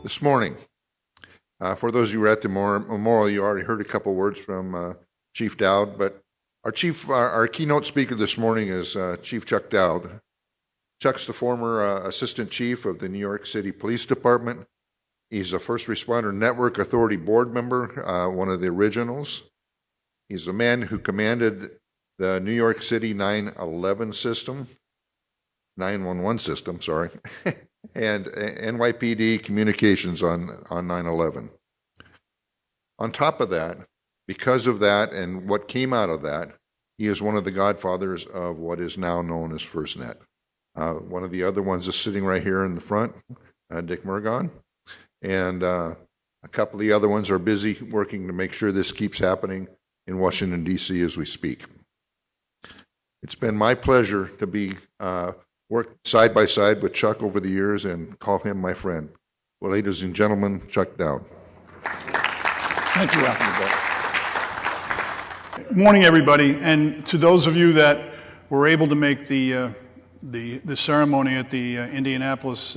this morning. For those of you who were at the memorial, you already heard a couple words from Chief Dowd, but our keynote speaker this morning is Chief Chuck Dowd. Chuck's the former Assistant Chief of the New York City Police Department. He's a First Responder Network Authority board member, one of the originals. He's the man who commanded the New York City 911 system, 911 system, sorry, and NYPD communications on 9/11. On top of that, because of that and what came out of that, he is one of the godfathers of what is now known as FirstNet. One of the other ones is sitting right here in the front, Dick Murgon, and a couple of the other ones are busy working to make sure this keeps happening in Washington, D.C. as we speak. It's been my pleasure to be work side by side with Chuck over the years and call him my friend. Well, ladies and gentlemen, Chuck Dowd. Thank you, Ralph. Good morning, everybody. And to those of you that were able to make the ceremony at the Indianapolis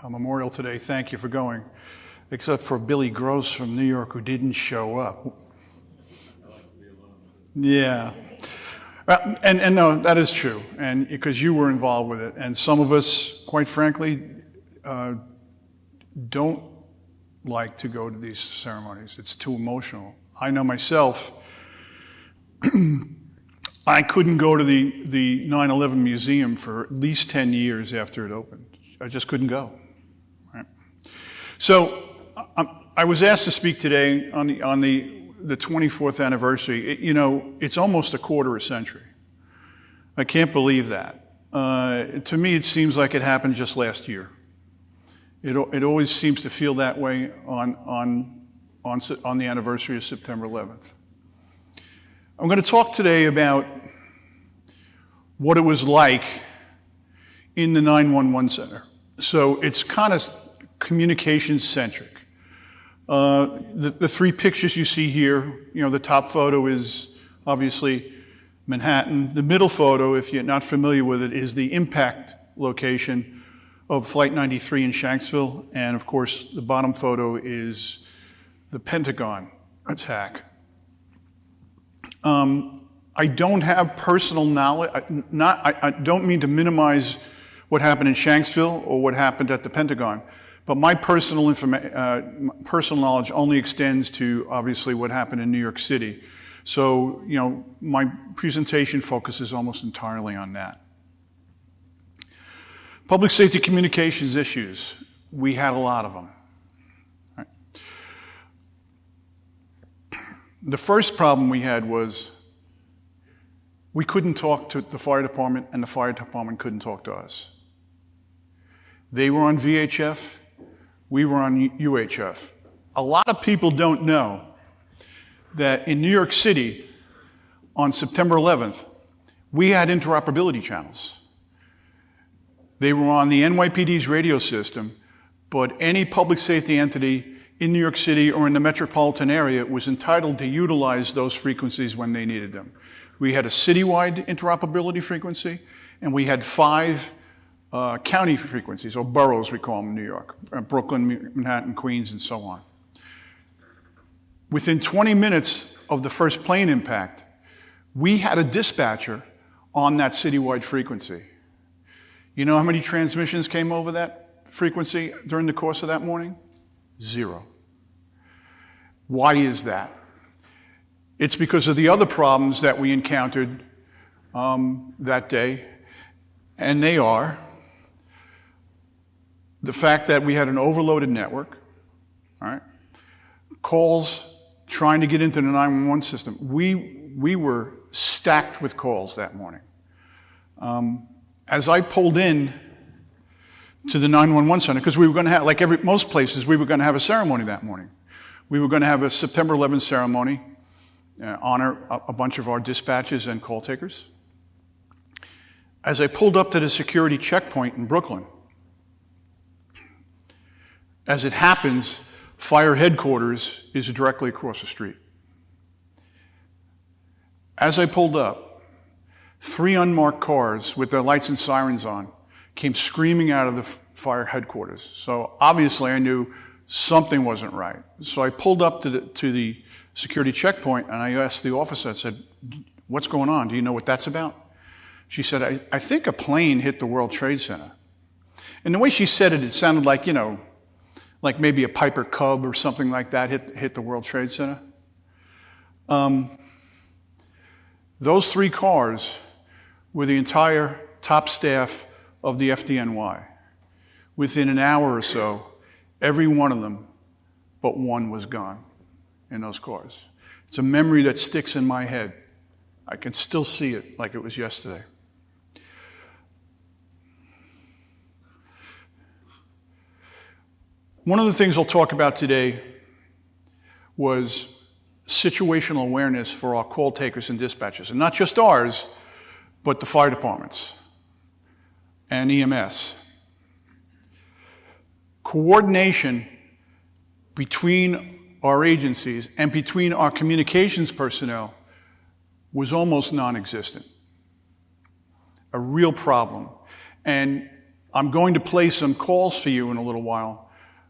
Memorial today, thank you for going. Except for Billy Gross from New York, who didn't show up. Yeah. And no, that is true, and because you were involved with it. And some of us, quite frankly, don't like to go to these ceremonies. It's too emotional. I know myself, I couldn't go to the 9/11 museum for at least 10 years after it opened. I just couldn't go. Right? So I was asked to speak today on the 24th anniversary. It's almost a quarter a century. I can't believe that. To me, it seems like it happened just last year. It always seems to feel that way on the anniversary of September 11th. I'm going to talk today about what it was like in the 911 center. So it's kind of communications-centric. The three pictures you see here, the top photo is obviously Manhattan. The middle photo, if you're not familiar with it, is the impact location of Flight 93 in Shanksville. And of course, the bottom photo is the Pentagon attack. I don't have personal knowledge. I don't mean to minimize what happened in Shanksville or what happened at the Pentagon. But my personal knowledge only extends to, obviously, what happened in New York City. So, my presentation focuses almost entirely on that. Public safety communications issues. We had a lot of them. Right. The first problem we had was we couldn't talk to the fire department, and the fire department couldn't talk to us. They were on VHF. We were on UHF. A lot of people don't know that in New York City, on September 11th, we had interoperability channels. They were on the NYPD's radio system, but any public safety entity in New York City or in the metropolitan area was entitled to utilize those frequencies when they needed them. We had a citywide interoperability frequency, and we had 5 county frequencies, or boroughs we call them in New York, Brooklyn, Manhattan, Queens, and so on. Within 20 minutes of the first plane impact, we had a dispatcher on that citywide frequency. You know how many transmissions came over that frequency during the course of that morning? 0. Why is that? It's because of the other problems that we encountered that day, and they are the fact that we had an overloaded network, all right? Calls trying to get into the 911 system. We were stacked with calls that morning. As I pulled in to the 911 center, because we were going to have, like most places, we were going to have a ceremony that morning. We were going to have a September 11th ceremony, honor a bunch of our dispatches and call takers. As I pulled up to the security checkpoint in Brooklyn, as it happens, fire headquarters is directly across the street. As I pulled up, 3 unmarked cars with their lights and sirens on came screaming out of the fire headquarters. So obviously I knew something wasn't right. So I pulled up to the security checkpoint and I asked the officer, I said, "What's going on? Do you know what that's about?" She said, I think a plane hit the World Trade Center. And the way she said it, it sounded like, like maybe a Piper Cub or something like that hit the World Trade Center. Those 3 cars were the entire top staff of the FDNY. Within an hour or so, every one of them but one was gone in those cars. It's a memory that sticks in my head. I can still see it like it was yesterday. One of the things I'll talk about today was situational awareness for our call takers and dispatchers, and not just ours, but the fire departments and EMS. Coordination between our agencies and between our communications personnel was almost non-existent. A real problem. And I'm going to play some calls for you in a little while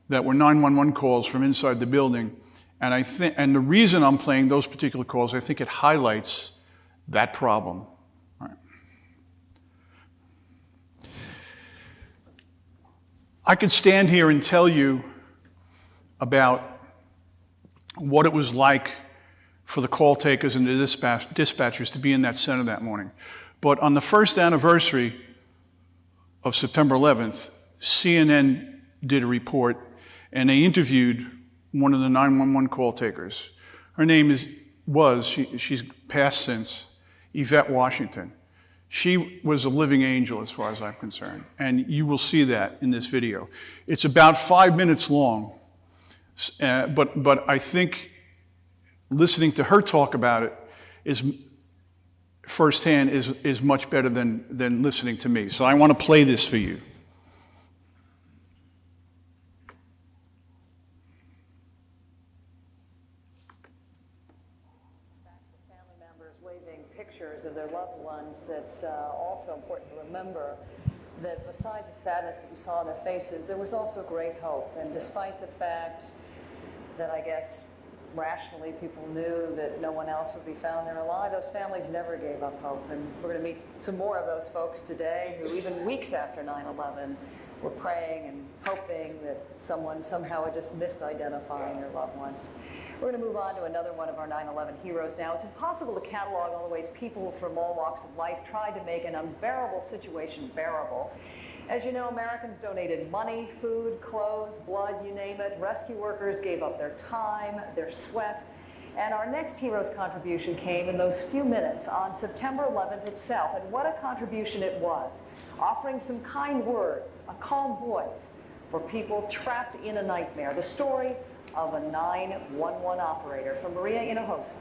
that were 911 calls from inside the building. And the reason I'm playing those particular calls, I think it highlights that problem. All right. I could stand here and tell you about what it was like for the call takers and the dispatchers to be in that center that morning. But on the first anniversary of September 11th, CNN did a report and they interviewed one of the 911 call takers. Her name she's passed since, Yvette Washington. She was a living angel as far as I'm concerned. And you will see that in this video. It's about 5 minutes long, but I think listening to her talk about it is firsthand is much better than listening to me. So I want to play this for you. Of their loved ones, it's also important to remember that besides the sadness that you saw on their faces, there was also great hope. And despite the fact that I guess rationally people knew that no one else would be found there alive, those families never gave up hope. And we're going to meet some more of those folks today who even weeks after 9/11 were praying and hoping that someone somehow had just missed identifying their loved ones. We're going to move on to another one of our 9/11 heroes now. It's impossible to catalog all the ways people from all walks of life tried to make an unbearable situation bearable. As you know, Americans donated money, food, clothes, blood, you name it. Rescue workers gave up their time, their sweat. And our next hero's contribution came in those few minutes on September 11th itself. And what a contribution it was, offering some kind words, a calm voice for people trapped in a nightmare. The story of a 911 operator from Maria Hinojosa.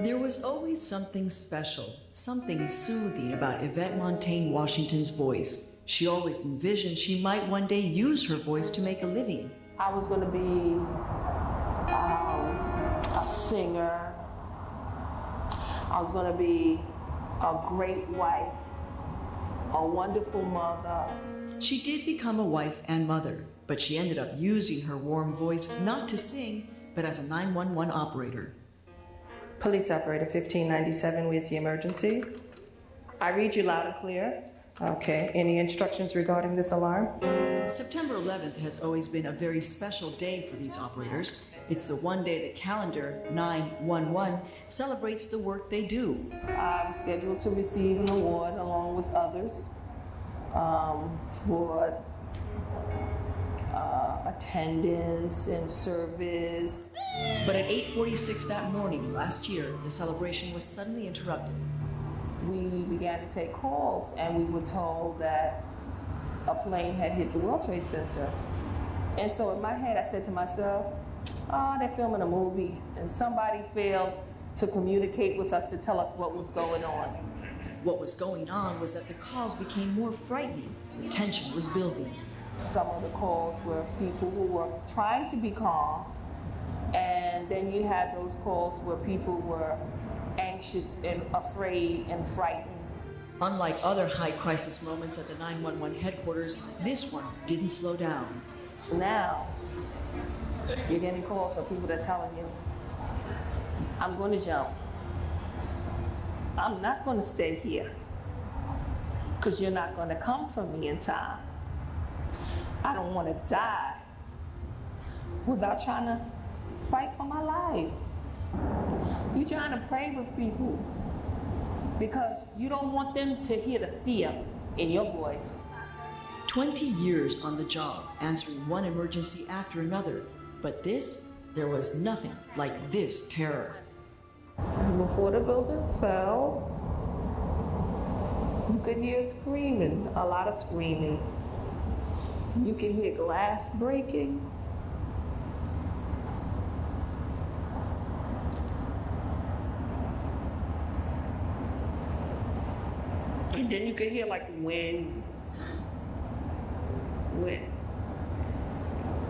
There was always something special, something soothing about Yvette Montaigne Washington's voice. She always envisioned she might one day use her voice to make a living. I was going to be a singer. I was going to be a great wife, a wonderful mother. She did become a wife and mother, but she ended up using her warm voice not to sing, but as a 911 operator. Police operator 1597, where's the emergency? I read you loud and clear. Okay, any instructions regarding this alarm? September 11th has always been a very special day for these operators. It's the one day that calendar 911 celebrates the work they do. I'm scheduled to receive an award along with others for attendance and service. But at 8:46 that morning last year, the celebration was suddenly interrupted. We began to take calls and we were told that a plane had hit the World Trade Center. And so in my head, I said to myself, oh, they're filming a movie and somebody failed to communicate with us to tell us what was going on. What was going on was that the calls became more frightening. The tension was building. Some of the calls were people who were trying to be calm, And then you had those calls where people were anxious and afraid and frightened. Unlike other high crisis moments at the 911 headquarters, this one didn't slow down. Now, you're getting calls from people that are telling you, I'm going to jump. I'm not going to stay here because you're not going to come for me in time. I don't want to die without trying to fight for my life. You're trying to pray with people because you don't want them to hear the fear in your voice. 20 years on the job, answering one emergency after another. But there was nothing like this terror. Before the building fell, you could hear screaming, a lot of screaming. You could hear glass breaking. And then you could hear like wind.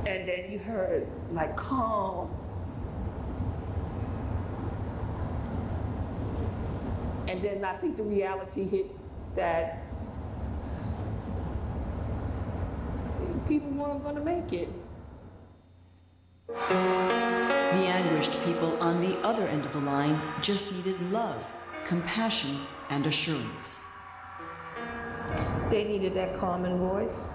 And then you heard like calm. And then I think the reality hit that people weren't going to make it. The anguished people on the other end of the line just needed love, compassion, and assurance. They needed that common voice.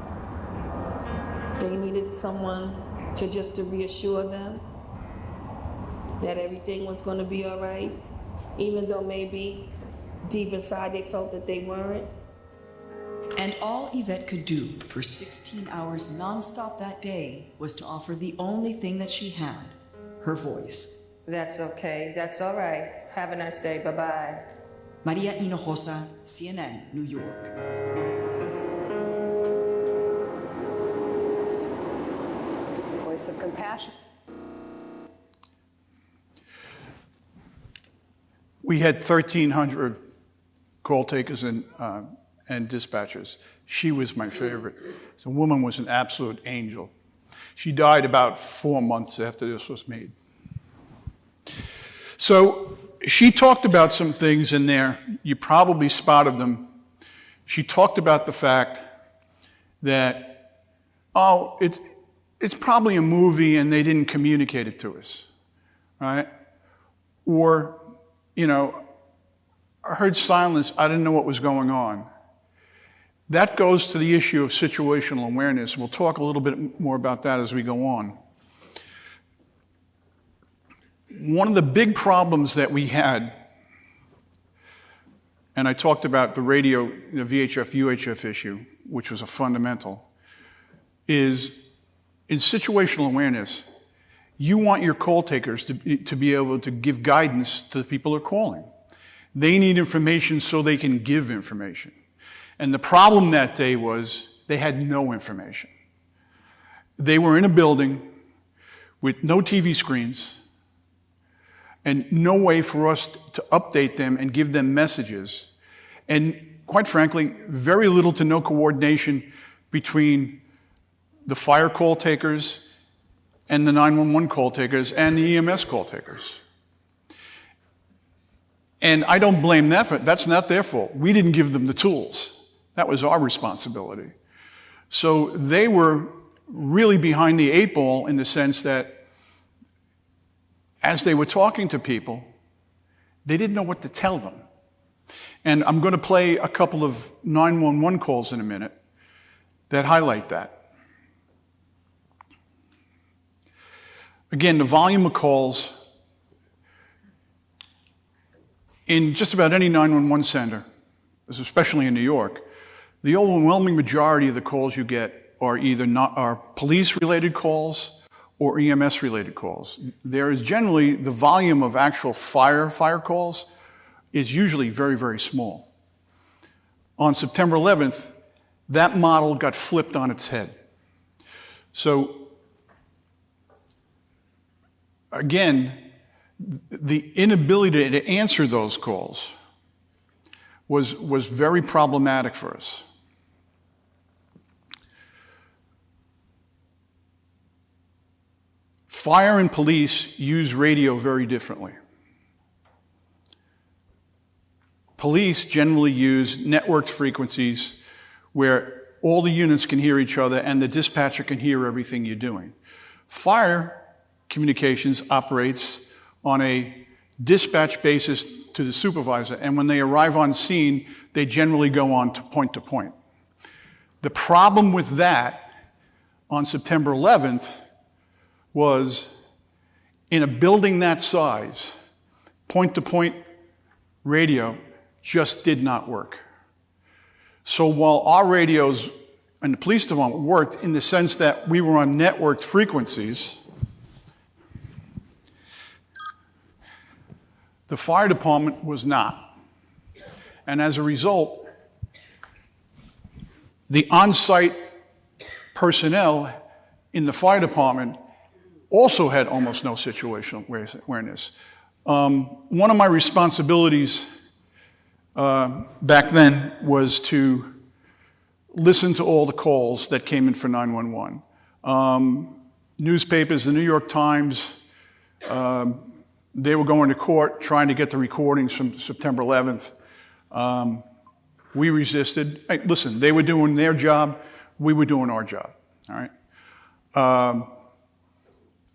They needed someone to reassure them that everything was going to be all right, even though maybe deep inside they felt that they weren't. And all Yvette could do for 16 hours nonstop that day was to offer the only thing that she had, her voice. That's okay. That's all right. Have a nice day. Bye-bye. Maria Hinojosa, CNN, New York. Voice of compassion. We had 1,300 call takers and dispatchers. She was my favorite. The woman was an absolute angel. She died about 4 months after this was made. So she talked about some things in there. You probably spotted them. She talked about the fact that, it's probably a movie and they didn't communicate it to us, right? Or, I heard silence, I didn't know what was going on. That goes to the issue of situational awareness. We'll talk a little bit more about that as we go on. One of the big problems that we had, and I talked about the radio, the VHF, UHF issue, which was a fundamental, is in situational awareness, you want your call takers to be able to give guidance to the people who are calling. They need information so they can give information. And the problem that day was they had no information. They were in a building with no TV screens and no way for us to update them and give them messages. And quite frankly, very little to no coordination between the fire call takers and the 911 call takers and the EMS call takers. And I don't blame them. That's not their fault. We didn't give them the tools. That was our responsibility. So they were really behind the 8 ball in the sense that as they were talking to people, they didn't know what to tell them. And I'm going to play a couple of 911 calls in a minute that highlight that. Again, the volume of calls in just about any 911 center, especially in New York, the overwhelming majority of the calls you get are either police-related calls or EMS-related calls. There is generally, the volume of actual fire calls is usually very, very small. On September 11th, that model got flipped on its head. So, again, the inability to answer those calls was very problematic for us. Fire and police use radio very differently. Police generally use networked frequencies where all the units can hear each other and the dispatcher can hear everything you're doing. Fire communications operates on a dispatch basis to the supervisor, and when they arrive on scene, they generally go on to point to point. The problem with that on September 11th was in a building that size, point-to-point radio just did not work. So while our radios and the police department worked in the sense that we were on networked frequencies, the fire department was not. And as a result, the on-site personnel in the fire department also had almost no situational awareness. One of my responsibilities back then was to listen to all the calls that came in for 911. Newspapers, the New York Times, they were going to court trying to get the recordings from September 11th. We resisted. Hey, listen, they were doing their job, we were doing our job, all right?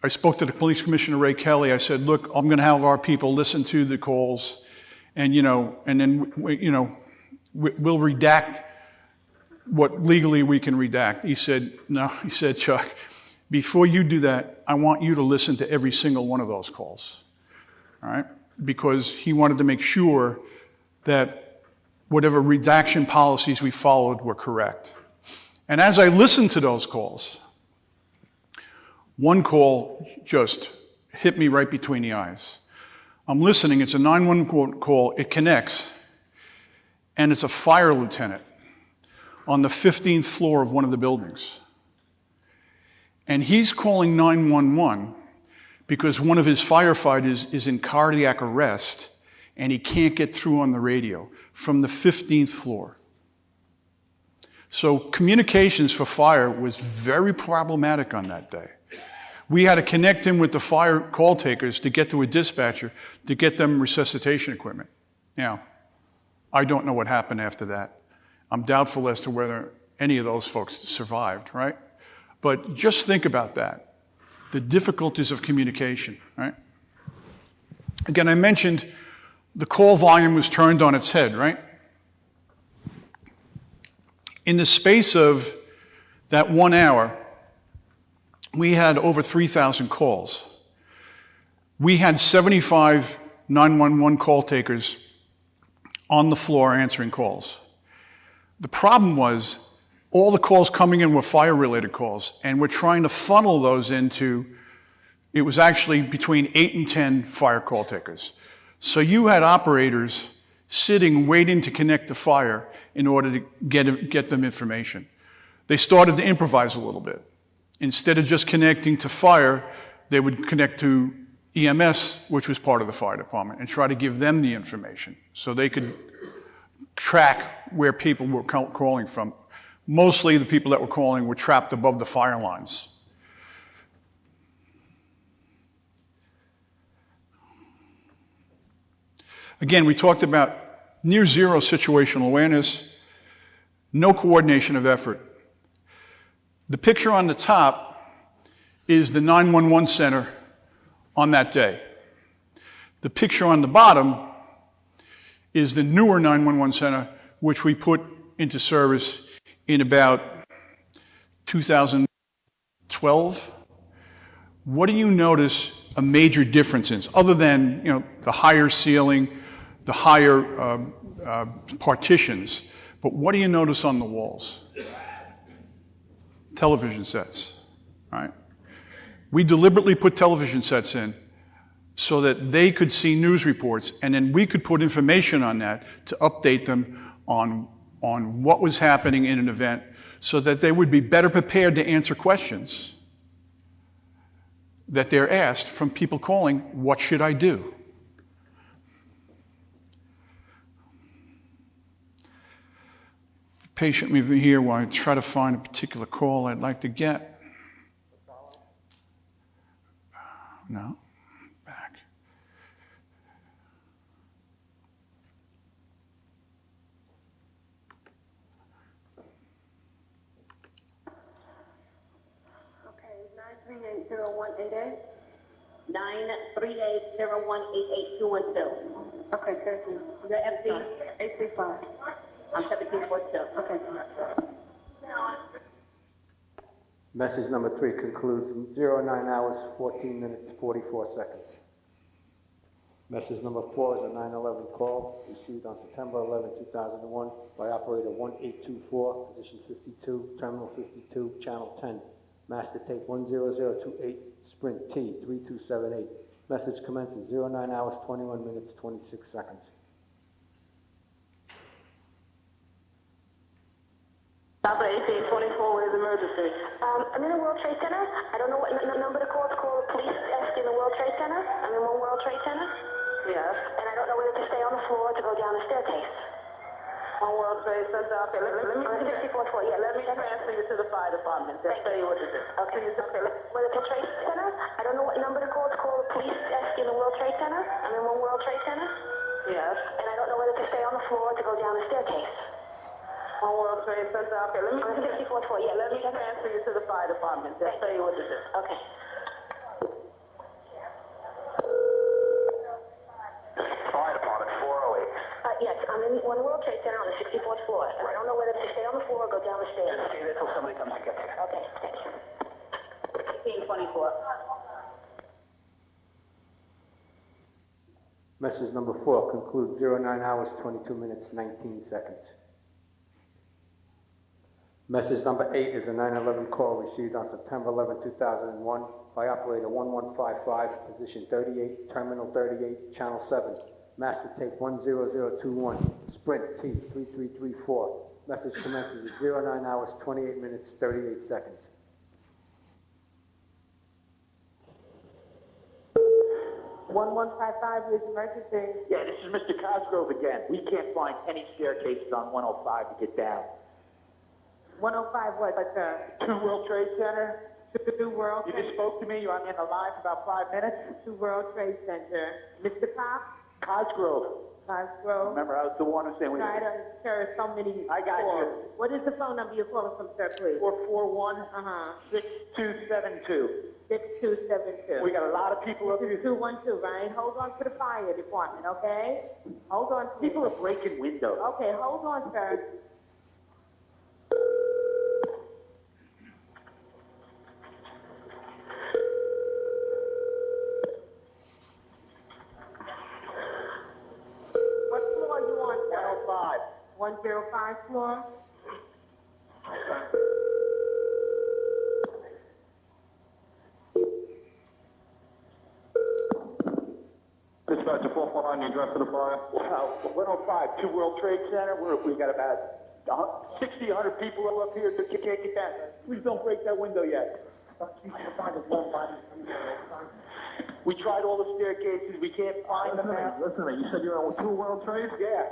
I spoke to the police commissioner, Ray Kelly. I said, look, I'm going to have our people listen to the calls, and, and then, we'll redact what legally we can redact. He said, no, he said, Chuck, before you do that, I want you to listen to every single one of those calls, all right? Because he wanted to make sure that whatever redaction policies we followed were correct. And as I listened to those calls, one call just hit me right between the eyes. I'm listening, it's a 911 call, it connects, and it's a fire lieutenant on the 15th floor of one of the buildings. And he's calling 911 because one of his firefighters is in cardiac arrest and he can't get through on the radio from the 15th floor. So communications for fire was very problematic on that day. We had to connect him with the fire call takers to get to a dispatcher to get them resuscitation equipment. Now, I don't know what happened after that. I'm doubtful as to whether any of those folks survived, right? But just think about that, the difficulties of communication, right? Again, I mentioned the call volume was turned on its head, right? In the space of that 1 hour, we had over 3,000 calls. We had 75 911 call takers on the floor answering calls. The problem was all the calls coming in were fire-related calls, and we're trying to funnel those into, it was actually between 8 and 10 fire call takers. So you had operators sitting, waiting to connect the fire in order to get them information. They started to improvise a little bit. Instead of just connecting to fire, they would connect to EMS, which was part of the fire department, and try to give them the information so they could track where people were calling from. Mostly the people that were calling were trapped above the fire lines. Again, we talked about near zero situational awareness, no coordination of effort. The picture on the top is the 911 center on that day. The picture on the bottom is the newer 911 center, which we put into service in about 2012. What do you notice a major difference in, other than the higher ceiling, the higher partitions? But what do you notice on the walls? Television sets, right? We deliberately put television sets in so that they could see news reports, and then we could put information on that to update them on what was happening in an event so that they would be better prepared to answer questions that they're asked from people calling, what should I do? Patient with me here while I try to find a particular call I'd like to get. No? Back. Okay, 9380188. 938018812. Okay, thank you. The FD 835. I'm 1742. Okay. Message number 3 concludes 09 hours, 14 minutes, 44 seconds. Message number 4 is a 911 call received on September 11, 2001 by operator 1824, position 52, terminal 52, channel 10. Master tape 10028, sprint T 3278. Message commences 09 hours, 21 minutes, 26 seconds. Operator 1824, where's emergency? I'm in the World Trade Center. I don't know what number to call. To call the police desk in the World Trade Center. I'm in One World Trade Center. Yes. And I don't know whether to stay on the floor or to go down the staircase. One World Trade Center. Okay, let me 64-4, yeah, let me transfer you to the fire department. They'll tell you what to do. Okay, whether to Trade Center, I don't know what number to call the police desk in the World Trade Center. I'm in One World Trade Center. Yes. And I don't know whether to stay on the floor or to go down the staircase. One World Trade Center. Okay, let me 64-4, yeah, let me transfer you to the fire department. They'll tell you what to do. Okay. Fire department 408. Yes, I'm in One World Trade Center on the 64th floor. And I don't know whether to stay on the floor or go down the stairs. Stay there till somebody comes to get you. Okay, thank you. 1824. Message number 4 concludes 09 hours, 22 minutes, 19 seconds. Message number 8 is a 911 call received on September 11, 2001 by operator 1155, position 38, terminal 38, channel 7. Master tape 10021, sprint T 3334. Message commences at 09 hours, 28 minutes, 38 seconds. One 155 is emergency. Yeah, this is Mr. Cosgrove again. We can't find any staircases on 105 to get down. 105 what, sir? 2 World Trade Center. 2 World You Trade just spoke to me. You're on the line for about 5 minutes. 2 World Trade Center. Mr. Pop? Cosgrove. Cosgrove? Remember, I was the one who said we... Sir, so many I got calls. you. What is the phone number you're calling from, sir, please? 441-6272. 6272. We got a lot of people up This here. is 212, right? Hold on to the fire department, okay? Hold on. People are breaking windows. Okay, hold on, sir. What floor are you on, sir? 105. 105 floor? Dispatcher 449, the address of the fire? 105, 2 World Trade Center. We got about 60, 100 people up here that you can't get down. Please don't break that window yet. We tried all the staircases. We can't find them now. Listen to me. You said you're on 2 World Trade? Yeah.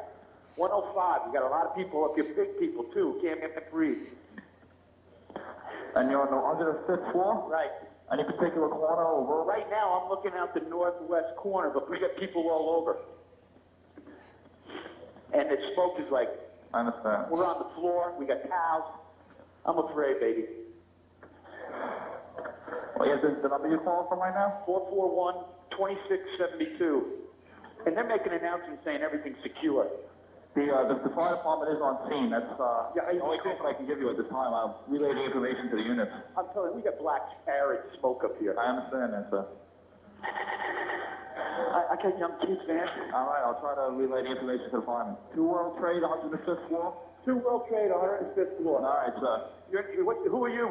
105. We got a lot of people up here, big people too. Can't get to breathe. And you're on the 105th floor? Right. Any particular corner over? Right now, I'm looking out the northwest corner, but we got people all over. And the smoke is like, I understand. we're on the floor. We got towels. I'm afraid, baby. Well, yeah, the number you're calling from right now? 441-2672. And they're making announcements saying everything's secure. The fire department is on scene. That's Yeah, the only information I can give you at this time. I'll relay the information to the units. I'm telling you, we got black, arid smoke up here. I understand that, sir. I got young kids, man. All right, I'll try to relay the information to the fireman. 2 World Trade, 105th floor? 2 World Trade, 105th floor. All right, sir. Who are you?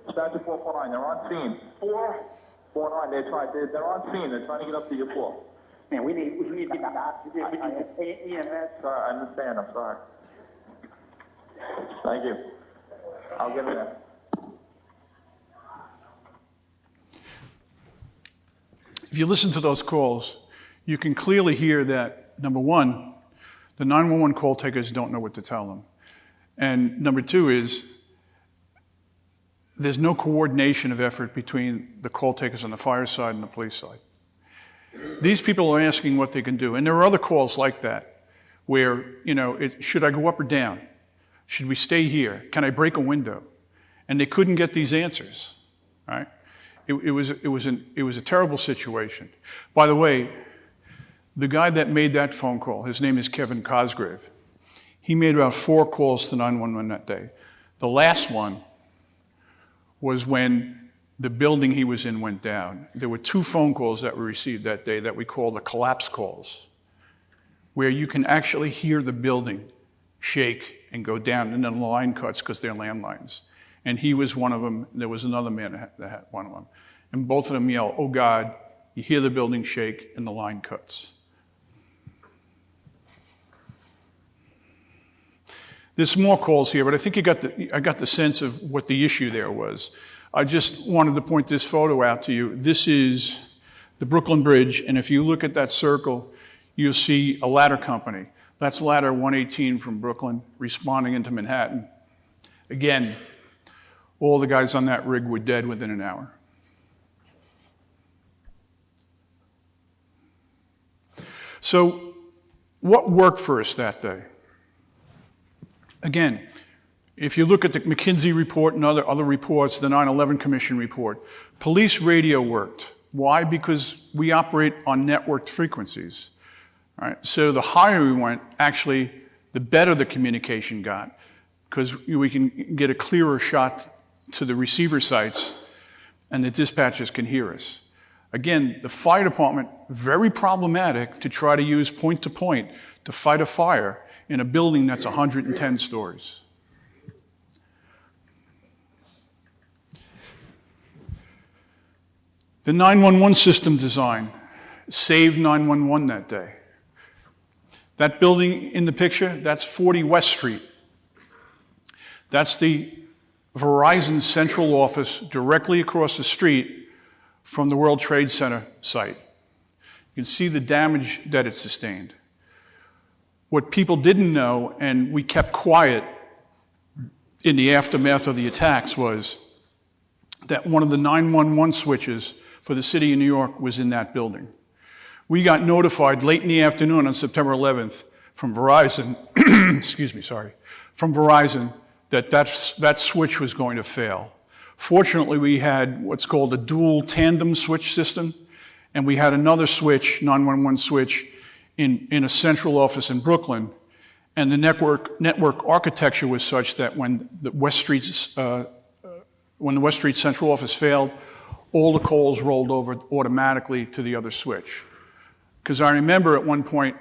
Dispatcher 449, they're on scene. 449, they're on scene. They're trying to get up to your floor. Man, we need EMS. Sir, I understand. I'm sorry. Thank you. I'll get in there. If you listen to those calls, you can clearly hear that, number one, the 911 call takers don't know what to tell them. And number two is there's no coordination of effort between the call takers on the fire side and the police side. These people are asking what they can do. And there are other calls like that where, should I go up or down? Should we stay here? Can I break a window? And they couldn't get these answers, right? It was a terrible situation. By the way, the guy that made that phone call, his name is Kevin Cosgrave. He made about 4 calls to 911 that day. The last one was when the building he was in went down. There were 2 phone calls that were received that day that we call the collapse calls, where you can actually hear the building shake and go down, and then the line cuts because they're landlines. And he was one of them. There was another man that had one of them. And both of them yell, "Oh God," you hear the building shake and the line cuts. There's more calls here, but I think I got the sense of what the issue there was. I just wanted to point this photo out to you. This is the Brooklyn Bridge, and if you look at that circle, you'll see a ladder company. That's ladder 118 from Brooklyn responding into Manhattan. Again, all the guys on that rig were dead within an hour. So, what worked for us that day? Again, if you look at the McKinsey report and other reports, the 9/11 Commission report, police radio worked. Why? Because we operate on networked frequencies. All right? So the higher we went, actually, the better the communication got, because we can get a clearer shot to the receiver sites, and the dispatchers can hear us. Again, the fire department, very problematic to try to use point-to-point to fight a fire in a building that's 110 stories. The 911 system design saved 911 that day. That building in the picture, that's 40 West Street. That's the Verizon central office directly across the street from the World Trade Center site. You can see the damage that it sustained. What people didn't know, and we kept quiet in the aftermath of the attacks, was that one of the 911 switches for the city of New York was in that building. We got notified late in the afternoon on September 11th from Verizon, from Verizon, that switch was going to fail. Fortunately, we had what's called a dual tandem switch system, and we had another switch, 911 switch, in a central office in Brooklyn, and the network architecture was such that when the West Street central office failed, all the calls rolled over automatically to the other switch. Because I remember at one point,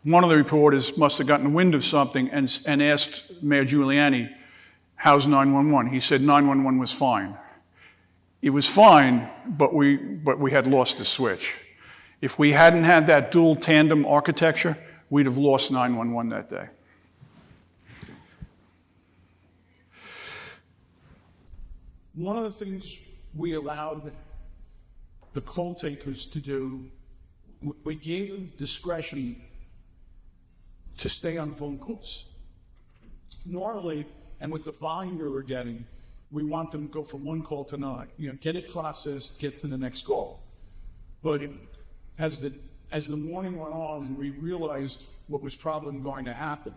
one of the reporters must have gotten wind of something and asked Mayor Giuliani, "How's 911?" He said 911 was fine. It was fine, but we had lost the switch. If we hadn't had that dual tandem architecture, we'd have lost 911 that day. One of the things we allowed the call takers to do, we gave them discretion to stay on phone calls. Normally, and with the volume we were getting, we want them to go from one call to another. Get it processed, get to the next call. But as the morning went on and we realized what was probably going to happen,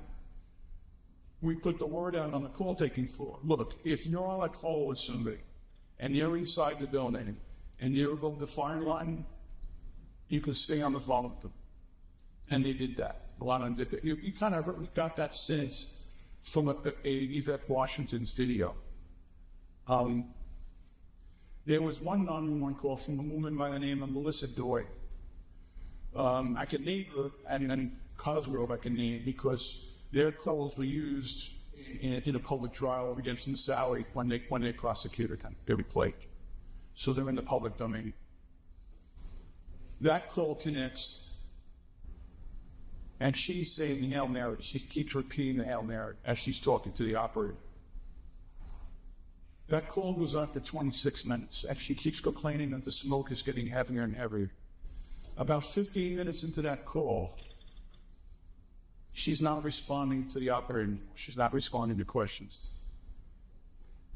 we put the word out on the call-taking floor. Look, if you're on a call with somebody and you're inside the building and you're above the fire line, you can stay on the phone with them. And they did that. A lot of them did that. You kind of got that sense from a Yvette Washington's video. There was one 911 call from a woman by the name of Melissa Doy. I can name her, and Cosgrove I can name, because their calls were used in a public trial against Miss Sally when they prosecuted them. They were played. So they're in the public domain. That call connects, and she's saying the Hail Mary. She keeps repeating the Hail Mary as she's talking to the operator. That call goes on for 26 minutes, and she keeps complaining that the smoke is getting heavier and heavier. About 15 minutes into that call, she's not responding to the operator. She's not responding to questions.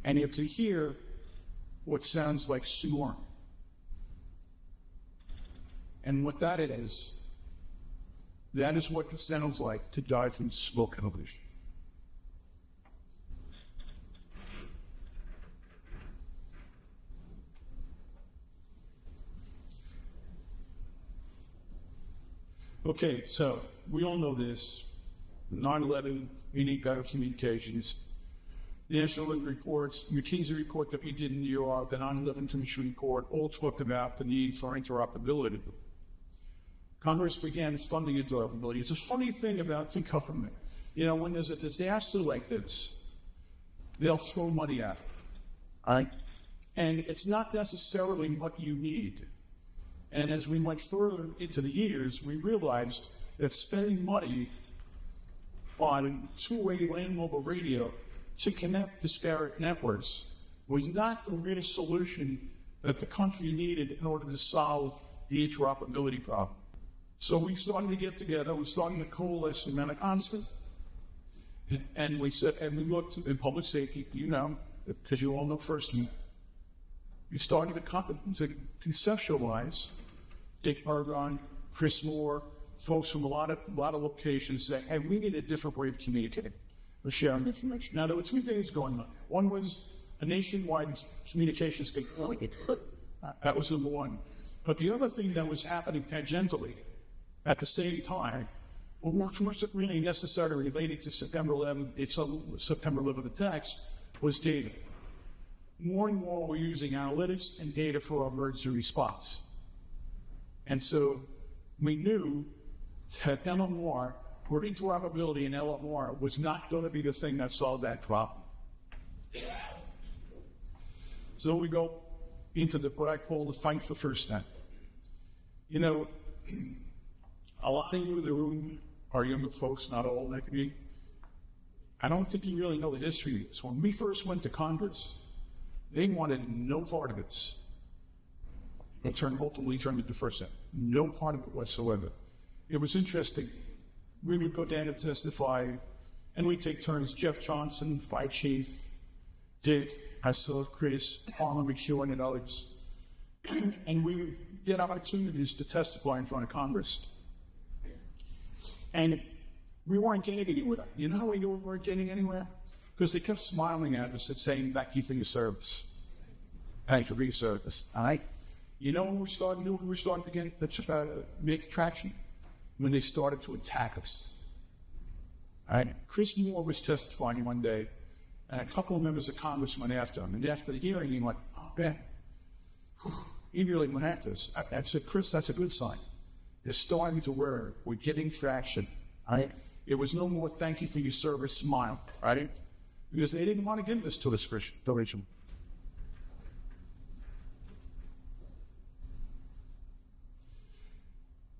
And you can hear what sounds like snoring. And what that is what it sounds like to die from smoke inhalation. Okay, so we all know this. 9/11, we need better communications. The National Reports, McKinsey report that we did in New York, the 9/11 Commission report, all talked about the need for interoperability. Congress began funding interoperability. It's a funny thing about the government. You know, when there's a disaster like this, they'll throw money at it. And it's not necessarily what you need. And as we went further into the years, we realized that spending money on two-way land mobile radio to connect disparate networks was not the real solution that the country needed in order to solve the interoperability problem. So we started to get together, we started to coalesce in Manaconstant, and we said, and we looked in public safety, you know, because you all know FirstNet. We started to conceptualize Dick Argonne, Chris Moore, folks from a lot of locations saying, hey, we need a different way of communicating or sharing information. Now, there were two things going on. One was a nationwide communications technology. That was number one. But the other thing that was happening tangentially at the same time, which wasn't really necessarily related to September 11th attacks, was data. More and more we're using analytics and data for our emergency response. And so we knew that LMR, or interoperability in LMR, was not going to be the thing that solved that problem. So we go into what I call the fight for FirstNet. You know, a lot of you in the room are younger folks, not all like me. I don't think you really know the history of this. When we first went to Congress, they wanted no part of this. Ultimately turned into FirstNet. No part of it whatsoever. It was interesting. We would go down and testify, and we'd take turns. Jeff Johnson, Fire Chief, Dick, myself, Chris, Harlan McEwen, and others. And we would get opportunities to testify in front of Congress. And we weren't getting anywhere. You know how we knew we weren't getting anywhere? Because they kept smiling at us and saying, thank you for your service. Thank you for your service. All right? You know when we started to get make traction? When they started to attack us. All right? Chris Moore was testifying one day, and a couple of members of Congress went after him. And after the hearing, he went, oh, man. He really went after us. I said, Chris, that's a good sign. They're starting to wear it. We're getting traction. All right? It was no more thank you for your service smile. Right? Because they didn't want to give this to us, Rachel.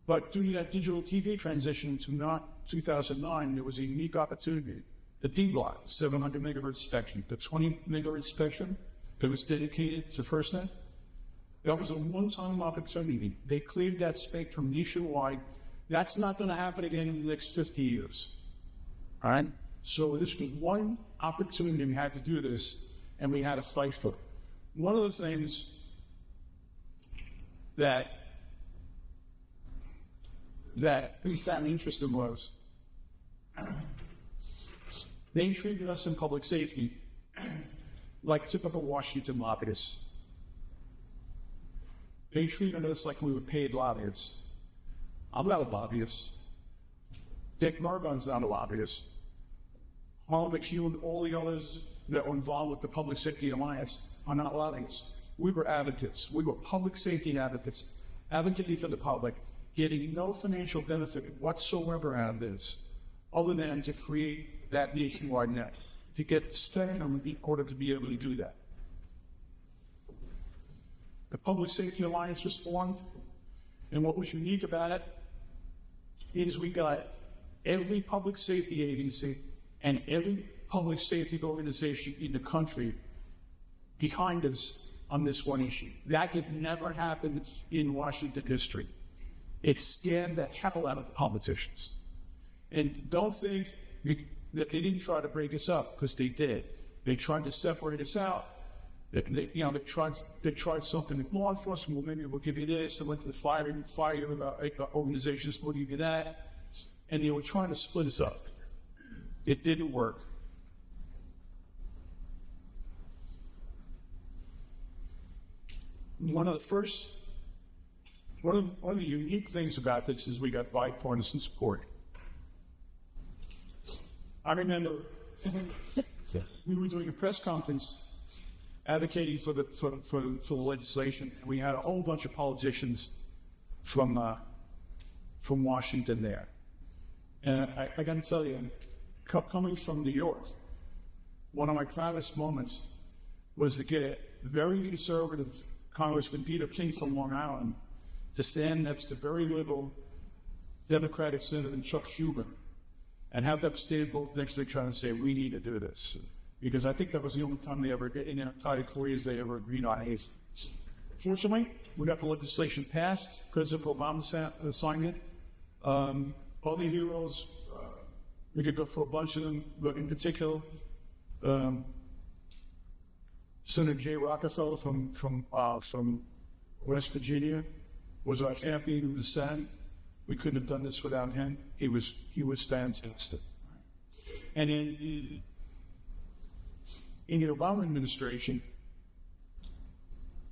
But due to that digital TV transition to 2009, there was a unique opportunity. The D-BBlock, 700 megahertz spectrum, the 20 megahertz spectrum that was dedicated to FirstNet, that was a one-time opportunity. They cleared that spectrum nationwide. That's not going to happen again in the next 50 years. All right? So this was one opportunity we had to do this, and we had to fight for it. One of the things that we found interesting was they treated us in public safety like typical Washington lobbyists. They treated us like we were paid lobbyists. I'm not a lobbyist. Dick Margon's not a lobbyist. Harlan McEwen, all the others that were involved with the Public Safety Alliance are not lobbyists. We were advocates. We were public safety advocates, advocating for the public, getting no financial benefit whatsoever out of this, other than to create that nationwide net, to get the spectrum in order to be able to do that. The Public Safety Alliance was formed, and what was unique about it is we got every public safety agency and every public safety organization in the country behind us on this one issue. That had never happened in Washington history. It scared the hell out of the politicians. And don't think that they didn't try to break us up, because they did. They tried to separate us out. They tried something. Law enforcement, well, maybe we'll give you this. They went to the fire organizations, we'll give you that. And they were trying to split us up. It didn't work. One of the unique things about this is we got bipartisan support. I remember we were doing a press conference advocating for the legislation. We had a whole bunch of politicians from Washington there. And I got to tell you, coming from New York, one of my proudest moments was to get very conservative Congressman Peter King from Long Island to stand next to very liberal Democratic Senator Chuck Schumer and have them stand both next to each other and say, we need to do this. Because I think that was the only time they ever, in their entire careers, they ever agreed on it. Fortunately, we got the legislation passed. President Obama signed it. All the heroes, we could go for a bunch of them, but in particular, Senator Jay Rockefeller from West Virginia was our champion in the Senate. We couldn't have done this without him. He was fantastic. And in the Obama administration,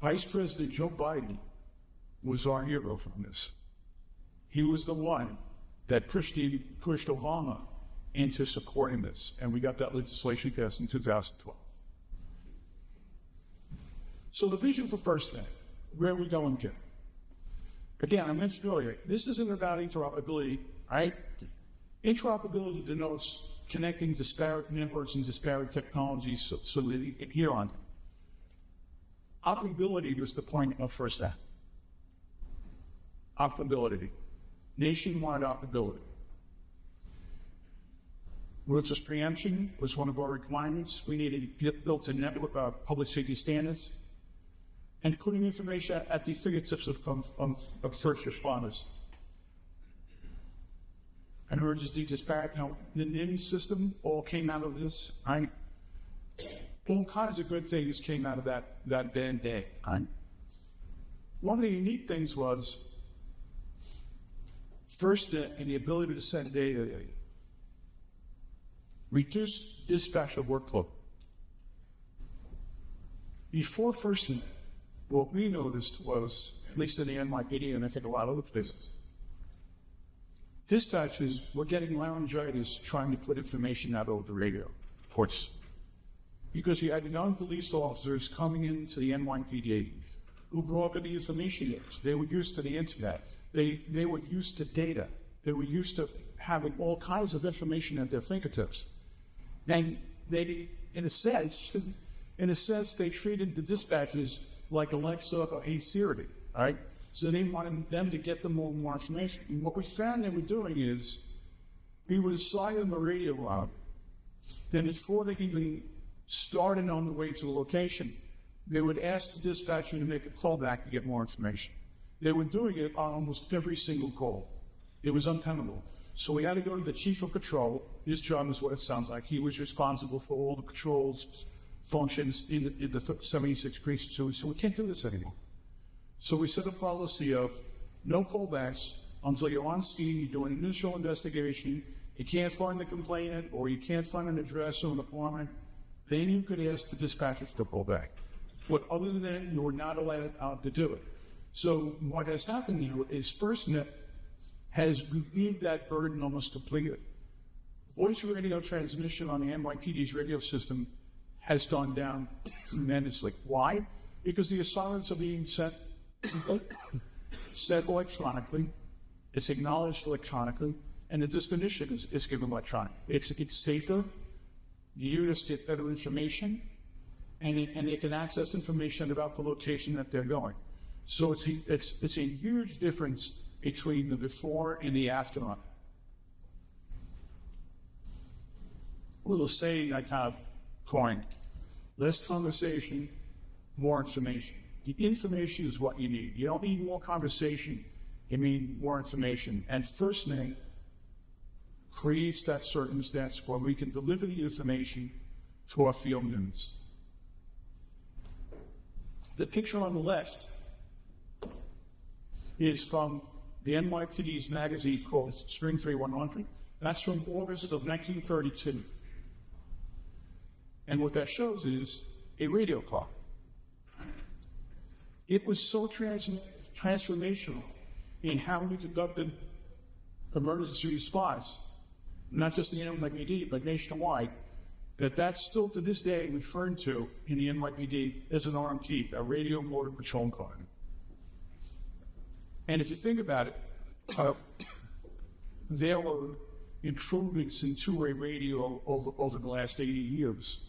Vice President Joe Biden was our hero from this. He was the one that pushed Obama into supporting this, and we got that legislation passed in 2012. So the vision for FirstNet, where are we going to? Again, I mentioned earlier, this isn't about interoperability, right? Interoperability denotes connecting disparate networks and disparate technologies so that you can hear on them. Operability was the point of FirstNet. Operability. Nationwide operability. Ruthless preemption was one of our requirements. We needed to get built a network of public safety standards, including information at the fingertips of first responders. And emergency dispatch. Now, the NIMS system all came out of this. All kinds of good things came out of that bad day. One of the unique things was FirstNet and the ability to send data reduced dispatcher workload. Before FirstNet, what we noticed was, at least in the NYPD and I think a lot of other places, dispatchers were getting laryngitis trying to put information out over the radio ports. Because you had young police officers coming into the NYPD who grew up in the information age. They were used to the internet. They were used to data. They were used to having all kinds of information at their fingertips. And they, in a sense, they treated the dispatchers like Alexa or Hey Siri, right? So they wanted them to get them more information. And what we found they were doing is, we would assign them a radio route. Then before they even started on the way to the location, they would ask the dispatcher to make a call back to get more information. They were doing it on almost every single call. It was untenable. So we had to go to the chief of patrol. His job is what it sounds like. He was responsible for all the patrols functions in the 76 precincts. So we can't do this anymore. So we set a policy of no callbacks until you're on scene, you do an initial investigation, you can't find the complainant or you can't find an address or an apartment, then you could ask the dispatchers to call back. But other than that, you're not allowed to do it. So what has happened here is FirstNet has relieved that burden almost completely. Voice radio transmission on the NYPD's radio system has gone down tremendously. Why? Because the assignments are being sent electronically, it's acknowledged electronically, and the disposition is given electronically. It's safer, the units get better information, and they can access information about the location that they're going. So it's a huge difference between the before and the after. A little saying I kind of coined: less conversation, more information. The information is what you need. You don't need more conversation, you need more information. And FirstNet creates that circumstance where we can deliver the information to our field units. The picture on the left is from the NYPD's magazine called Spring 3100. That's from August of 1932. And what that shows is a radio car. It was so transformational in how we conducted emergency response, not just in the NYPD, but nationwide, that's still to this day referred to in the NYPD as an RMT, a radio motor patrol car. And if you think about it, there were improvements in two-way radio over the last 80 years.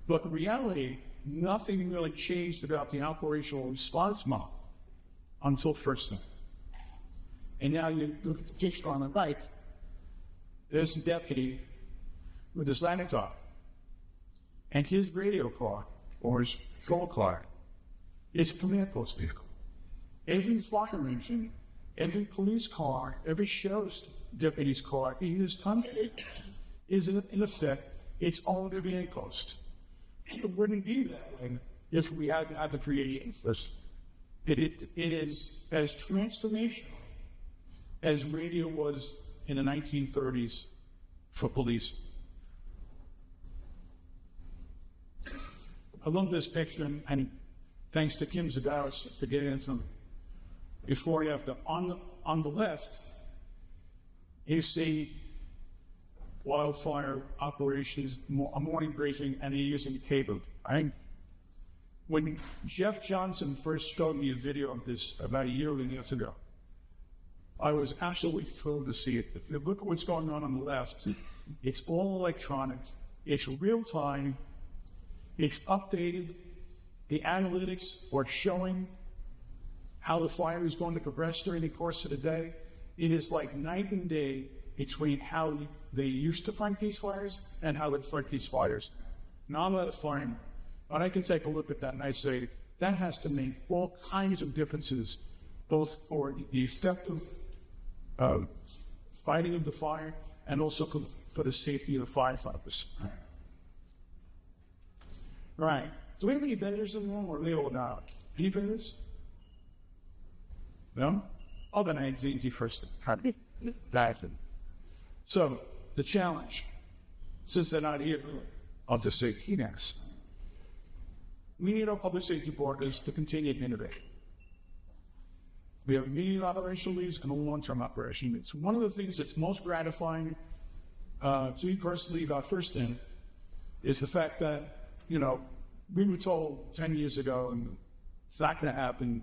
But in reality, nothing really changed about the operational response model until FirstNet. And now you look at the picture on the right, there's a deputy with his laptop. And his radio car, or his patrol car, is a command post vehicle. Every fire engine, every police car, every sheriff's deputy's car in this country is, in effect, its own command post. It wouldn't be that way if we hadn't had the creation. It is as transformational as radio was in the 1930s for police. I love this picture, and thanks to Kim Zagaris for getting it some before and after. On the left, you see wildfire operations, a morning briefing, and they're using cable. When Jeff Johnson first showed me a video of this about a year ago, I was absolutely thrilled to see it. If you look at what's going on the left, it's all electronic, it's real time, it's updated. The analytics are showing how the fire is going to progress during the course of the day. It is like night and day between how they used to fight these fires and how they fight these fires. Now I'm not a fireman, but I can take a look at that and I say, that has to make all kinds of differences, both for the effective fighting of the fire and also for the safety of the firefighters. Right. Do we have any vendors in the room, or are they all out? Any vendors? No? Oh, then I need first. So, the challenge, since they're not here, I'll just say keynotes. We need our public safety partners to continue to innovate. We have immediate operational needs and a long-term operational needs. One of the things that's most gratifying to me personally about FirstNet is the fact that, we were told 10 years ago, and it's not going to happen.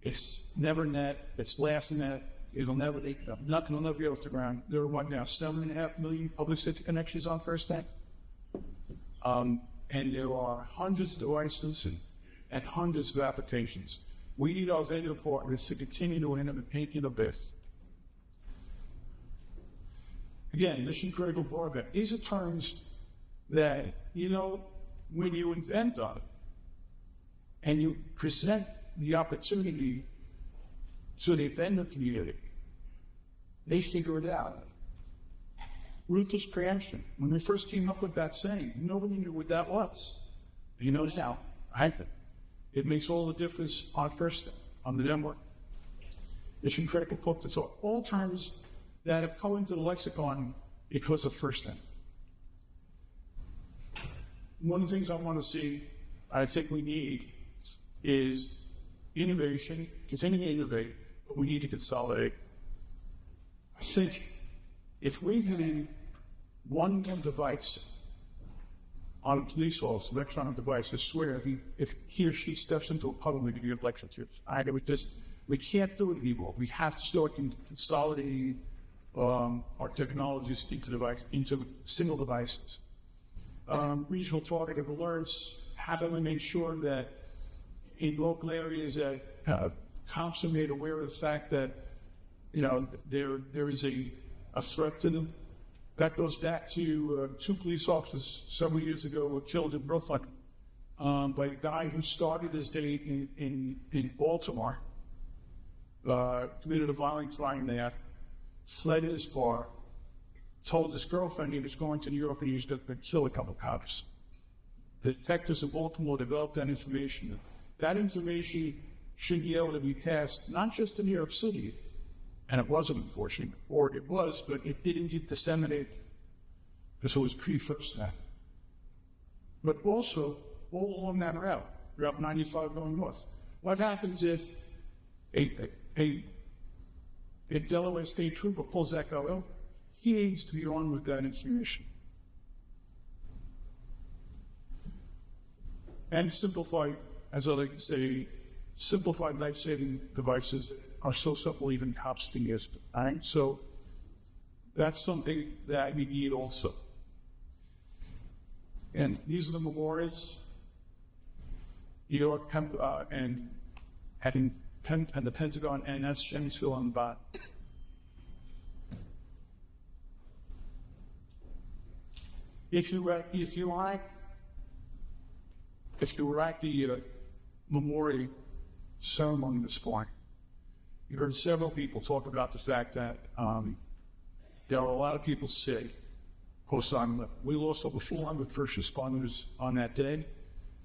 It's never net. It's last net. It'll never be off the ground. There are what now, 7.5 million public safety connections on FirstNet? And there are hundreds of devices and hundreds of applications. We need our vendor partners to continue to innovate. Again, mission critical broadband. These are terms that, when you invent on it and you present the opportunity to the vendor community, they figure it out. Ruthless preemption. When we first came up with that saying, nobody knew what that was. You know now, I think. It makes all the difference on FirstNet, on the network. Mission critical focus. So all terms that have come into the lexicon because of FirstNet. One of the things I want to see, I think we need, is innovation, continue to innovate, but we need to consolidate. I think if we had one device on a police officer, electronic device, I swear, if he or she steps into a public and give lectures, we can't do it anymore. We have to start consolidating our technologies into single devices. Regional targeted alerts, how do we make sure that in local areas that cops are made aware of the fact that there is a threat to them. That goes back to two police officers several years ago were killed in Brooklyn by a guy who started his day in Baltimore, committed a violent crime there, fled in his car, told his girlfriend he was going to New York and he was going to kill a couple of cops. The detectives in Baltimore developed that information That information should be able to be passed not just in New York City, and it wasn't, unfortunately, or it was, but it didn't get disseminated because it was pre-FirstNet. But also, all along that Route 95 going north. What happens if a Delaware State Trooper pulls that guy over? He needs to be armed with that information. And simplified, as I like to say, simplified life-saving devices are so simple even cops can use them. All right? So that's something that we need also. And these are the memorials. New York and the Pentagon, and that's Shelbyville on the bottom. If you were at the memorial ceremony this morning, you heard several people talk about the fact that there are a lot of people sick post-9/11. We lost over 400 first responders on that day.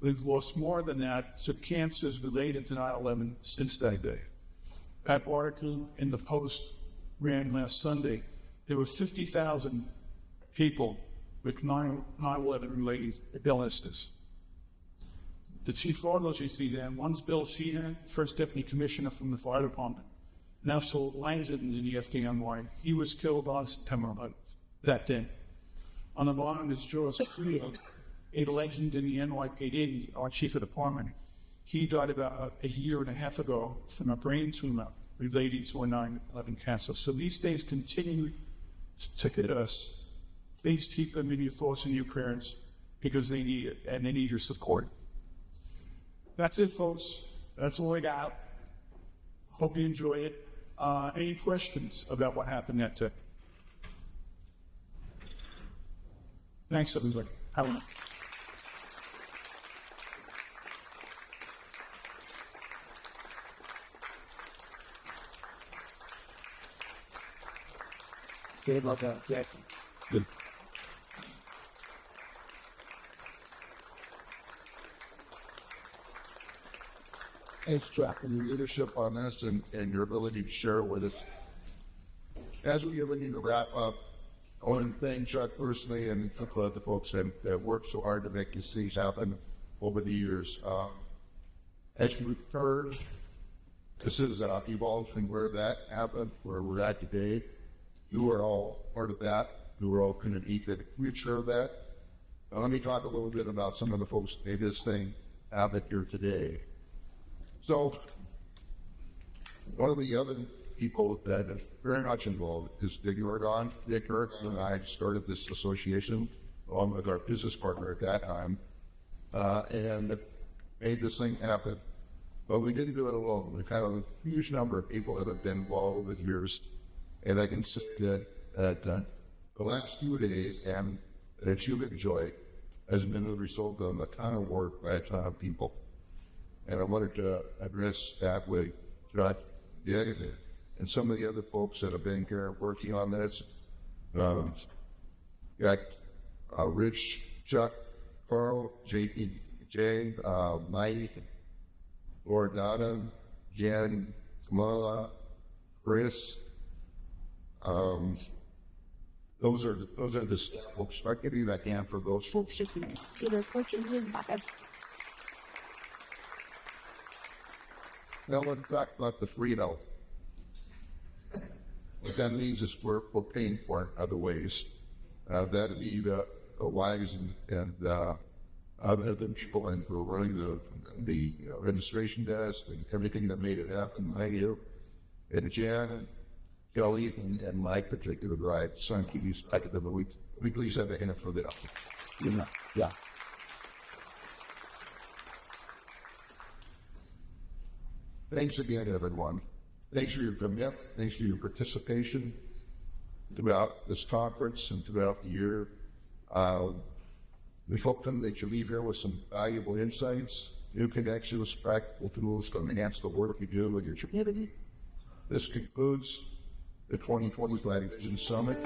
We've lost more than that to cancers related to 9/11 since that day. That article in the Post ran last Sunday. There were 50,000 people with 9/11 related illnesses. The two photos you see there, one's Bill Sheehan, first deputy commissioner from the fire department, now so landed in the FDNY. He was killed on September 11th, that day. On the bottom is George Creel, a legend in the NYPD, our chief of department. He died about a year and a half ago from a brain tumor related to a 9/11 cancer. So these days continue to hit us. Please keep them in your thoughts and your prayers because they need it and they need your support. That's it, folks. That's all I got. Hope you enjoy it. Any questions about what happened that day? Thanks, everybody. Have a night. Say about that, Jack. Good. Thanks, Jack, for your leadership on this and your ability to share it with us. As we need to wrap up, I want to thank Chuck personally and the folks that worked so hard to make these things happen over the years. As you heard, this is evolved from where that happened, where we're at today. You are all part of that. You are all going to eat the future of that. Now, let me talk a little bit about some of the folks that made this thing happen here today. So, one of the other people that is very much involved is Dick Oregon. Dick Oregon and I started this association along with our business partner at that time, and made this thing happen. But we didn't do it alone. We've had a huge number of people that have been involved over the years, and I can say that the last few days and that you've enjoyed has been the result of a ton of work by a ton of people. And I wanted to address that with Josh and some of the other folks that have been here working on this. Got Rich, Chuck, Carl, JPJ, Mike, Lord Dowd, Jen, Kamala, Chris. Those are the staff folks. I'll give you that hand for those folks. Now let's talk about the freedom. What that means is we're paying for it other ways. That'd be the wives and other people and who are running the registration desk and everything that made it happen. I do. And Jan, Kelly, and Mike particular right. Son, keep you back at the week. We please have a hand for that. Yeah. Thanks again, everyone. Thanks for your commitment. Thanks for your participation throughout this conference and throughout the year. We hope that you leave here with some valuable insights, new connections, practical tools to enhance the work you do with your community. This concludes the 2025 Vision Summit.